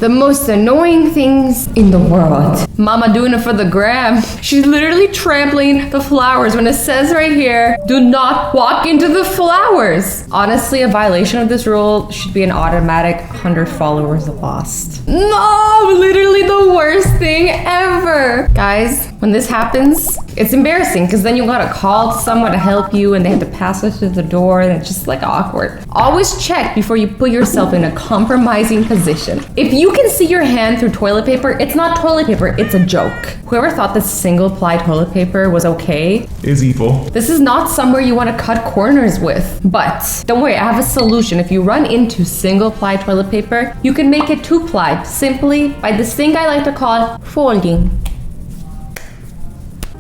the most annoying things in the world. Mama doing it for the gram. She's literally trampling the flowers when it says right here, do not walk into the flowers. Honestly, a violation of this rule should be an automatic 100 followers lost. No, literally the worst thing ever. Guys, when this happens, it's embarrassing because then you gotta call someone to help you and they have to pass us through the door and it's just like awkward. Always check before you put yourself in a compromising position. If you can see your hand through toilet paper, it's not toilet paper, it's a joke. Whoever thought this single-ply toilet paper was okay is evil. This is not somewhere you want to cut corners with. But don't worry, I have a solution. If you run into single-ply toilet paper, you can make it two-ply simply by this thing I like to call folding.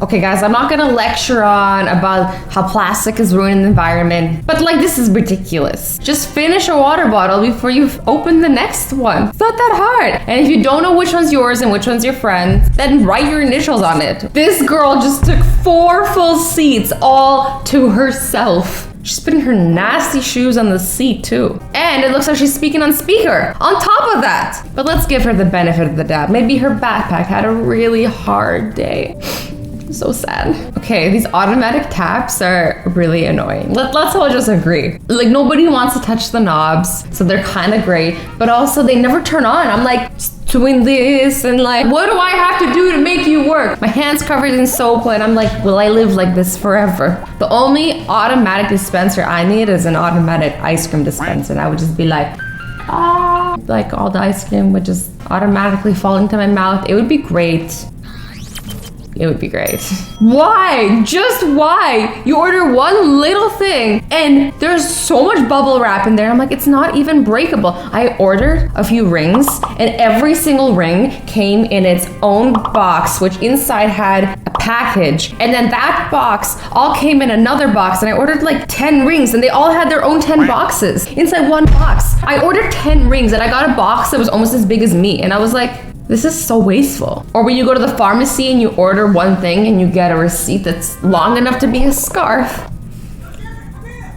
Okay guys, I'm not gonna lecture on about how plastic is ruining the environment, but like this is ridiculous. Just finish a water bottle before you open the next one. It's not that hard. And if you don't know which one's yours and which one's your friend's, then write your initials on it. This girl just took 4 full seats all to herself. She's putting her nasty shoes on the seat too. And it looks like she's speaking on speaker on top of that. But let's give her the benefit of the doubt. Maybe her backpack had a really hard day. So sad. Okay, these automatic taps are really annoying. Let's all just agree. Like nobody wants to touch the knobs, so they're kind of great, but also they never turn on. I'm like doing this and like, what do I have to do to make you work? My hand's covered in soap and I'm like, will I live like this forever? The only automatic dispenser I need is an automatic ice cream dispenser. And I would just be like, ah, like all the ice cream would just automatically fall into my mouth. It would be great. It would be great. Why? Just why? You order one little thing and there's so much bubble wrap in there. I'm like, it's not even breakable. I ordered a few rings and every single ring came in its own box, which inside had a package. And then that box all came in another box. And I ordered like 10 rings and they all had their own 10 boxes inside one box. I ordered 10 rings and I got a box that was almost as big as me. And I was like, this is so wasteful. Or when you go to the pharmacy and you order one thing and you get a receipt that's long enough to be a scarf.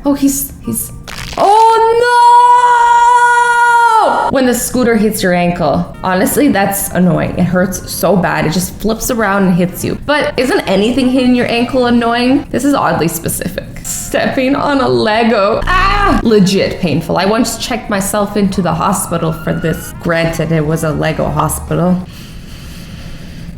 Oh, he's, oh no! When the scooter hits your ankle. Honestly, that's annoying. It hurts so bad. It just flips around and hits you. But isn't anything hitting your ankle annoying? This is oddly specific. Stepping on a Lego. Ah! Legit painful. I once checked myself into the hospital for this. Granted, it was a Lego hospital.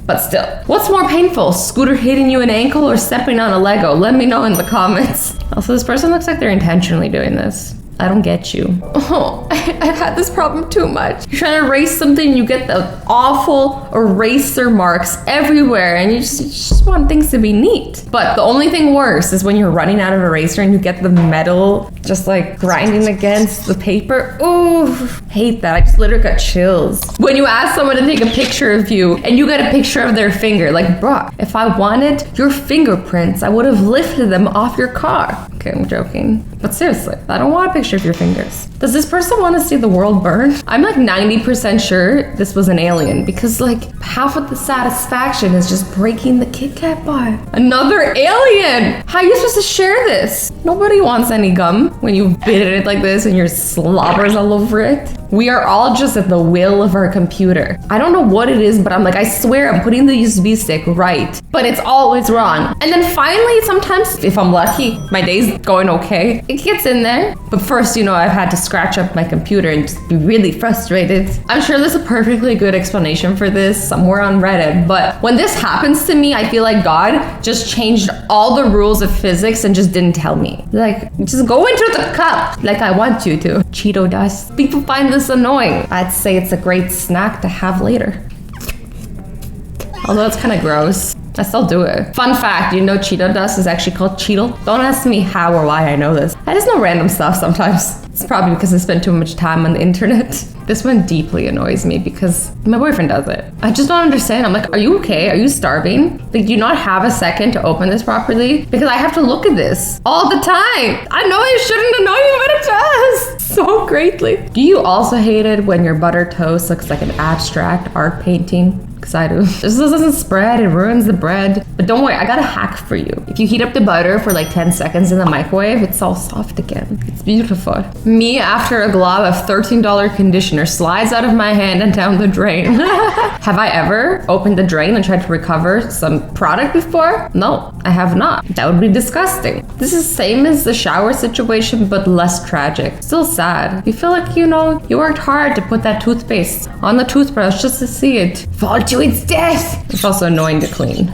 But still, what's more painful? Scooter hitting you an ankle or stepping on a Lego? Let me know in the comments. Also, this person looks like they're intentionally doing this. I don't get you. Oh, I've had this problem too much. You're trying to erase something, you get the awful eraser marks everywhere, and you just want things to be neat. But the only thing worse is when you're running out of eraser and you get the metal just like grinding against the paper. Ooh, hate that. I just literally got chills. When you ask someone to take a picture of you and you get a picture of their finger, like, bruh, if I wanted your fingerprints, I would have lifted them off your car. Okay, I'm joking. But seriously, I don't want a picture of your fingers. Does this person want to see the world burn? I'm like 90% sure this was an alien because like half of the satisfaction is just breaking the Kit Kat bar. Another alien! How are you supposed to share this? Nobody wants any gum when you bit it like this and your slobbers all over it. We are all just at the will of our computer. I don't know what it is, but I'm like, I swear I'm putting the USB stick right, but it's always wrong. And then finally, sometimes, if I'm lucky, my day's going okay, it gets in there. But first, you know, I've had to scratch up my computer and just be really frustrated. I'm sure there's a perfectly good explanation for this somewhere on Reddit, but when this happens to me, I feel like God just changed all the rules of physics and just didn't tell me. Like, just go into the cup like I want you to. Cheeto dust. People find this annoying. I'd say it's a great snack to have later. Although it's kind of gross. I still do it. Fun fact, you know Cheeto dust is actually called Cheetle? Don't ask me how or why I know this. I just know random stuff sometimes. It's probably because I spend too much time on the internet. This one deeply annoys me because my boyfriend does it. I just don't understand. I'm like, are you okay? Are you starving? Like, do you not have a second to open this properly? Because I have to look at this all the time. I know it shouldn't annoy you, but it does so greatly. Do you also hate it when your buttered toast looks like an abstract art painting? because I do. This doesn't spread, it ruins the bread. But don't worry, I got a hack for you. If you heat up the butter for like 10 seconds in the microwave, it's all soft again. It's beautiful. Me, after a glob of $13 conditioner slides out of my hand and down the drain. Have I ever opened the drain and tried to recover some product before? No, I have not. That would be disgusting. This is same as the shower situation, but less tragic. Still sad. You feel like, you know, you worked hard to put that toothpaste on the toothbrush just to see it fall to its death. It's also annoying to clean.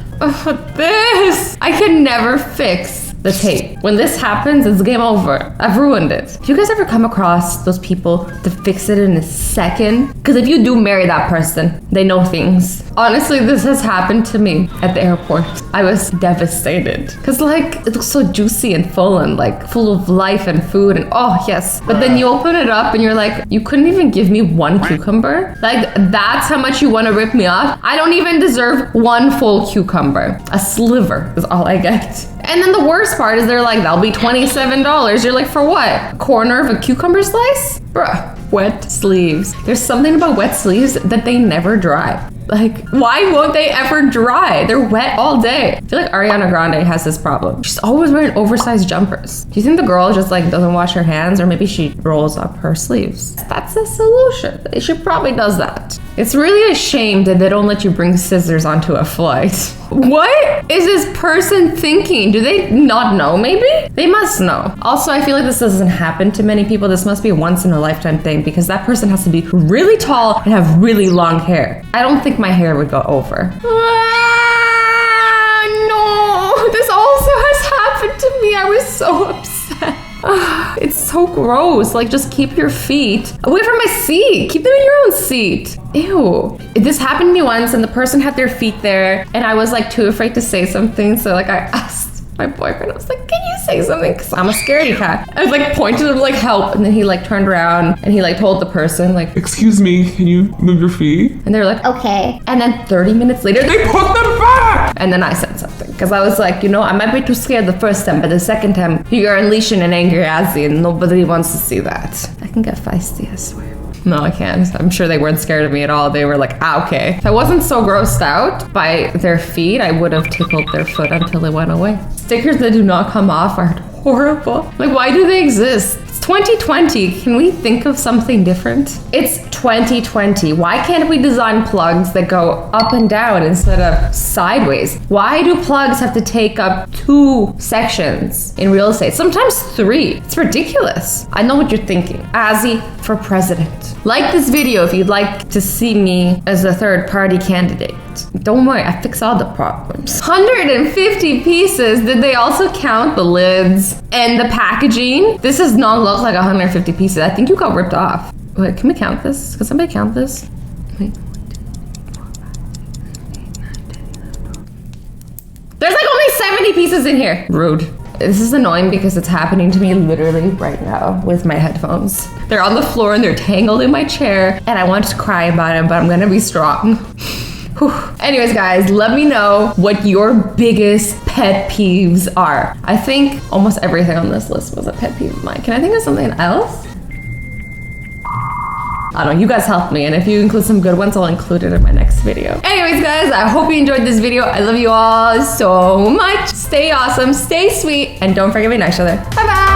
This! I can never fix the tape. When this happens, it's game over. I've ruined it. If you guys ever come across those people to fix it in a second, because if you do marry that person, they know things. Honestly, this has happened to me at the airport. I was devastated. Because like, it looks so juicy and full and like full of life and food and oh yes. But then you open it up and you're like, you couldn't even give me one cucumber? Like, that's how much you want to rip me off? I don't even deserve one full cucumber. A sliver is all I get. And then the worst part is they're like, that'll be $27. You're like, for what? A corner of a cucumber slice? Bruh, wet sleeves. There's something about wet sleeves that they never dry. Like, why won't they ever dry? They're wet all day. I feel like Ariana Grande has this problem. She's always wearing oversized jumpers. Do you think the girl just like doesn't wash her hands, or maybe she rolls up her sleeves? That's a solution. She probably does that. It's really a shame that they don't let you bring scissors onto a flight. What is this person thinking? Do they not know maybe? They must know. Also, I feel like this doesn't happen to many people. This must be a once in a lifetime thing because that person has to be really tall and have really long hair. I don't think my hair would go over. No, this also has happened to me. I was so upset. It's so gross. Like, just keep your feet away from my seat. Keep them in your own seat. Ew. This happened to me once and the person had their feet there and I was like too afraid to say something. So like I asked my boyfriend, I was like, can you say something? Because I'm a scaredy cat. I was like pointing to him like help. And then he like turned around and he like told the person like, excuse me, can you move your feet? And they're like, okay. And then 30 minutes later, they put them back. And then I said something because I was like, you know, I might be too scared the first time, but the second time you're unleashing an angry Azzy and nobody wants to see that. I can get feisty, I swear. No, I can't. I'm sure they weren't scared of me at all. They were like, okay. If I wasn't so grossed out by their feet, I would have tickled their foot until it went away. Stickers that do not come off are horrible. Like, why do they exist? It's 2020. Can we think of something different? It's 2020. Why can't we design plugs that go up and down instead of sideways? Why do plugs have to take up 2 sections in real estate? Sometimes 3. It's ridiculous. I know what you're thinking. Azzy for president. Like this video if you'd like to see me as a third-party candidate. Don't worry, I fix all the problems. 150 pieces. Did they also count the lids and the packaging? This does not look like 150 pieces. I think you got ripped off. Wait, can we count this? Can somebody count this? Wait. There's like only 70 pieces in here. Rude. This is annoying because it's happening to me literally right now with my headphones. They're on the floor and they're tangled in my chair and I want to cry about it, but I'm gonna be strong. Whew. Anyways, guys, let me know what your biggest pet peeves are. I think almost everything on this list was a pet peeve of mine. Can I think of something else? I don't know, you guys helped me, and if you include some good ones, I'll include it in my next video. Anyways, guys, I hope you enjoyed this video. I love you all so much. Stay awesome, stay sweet, and don't forget to be nice to each other. Bye-bye.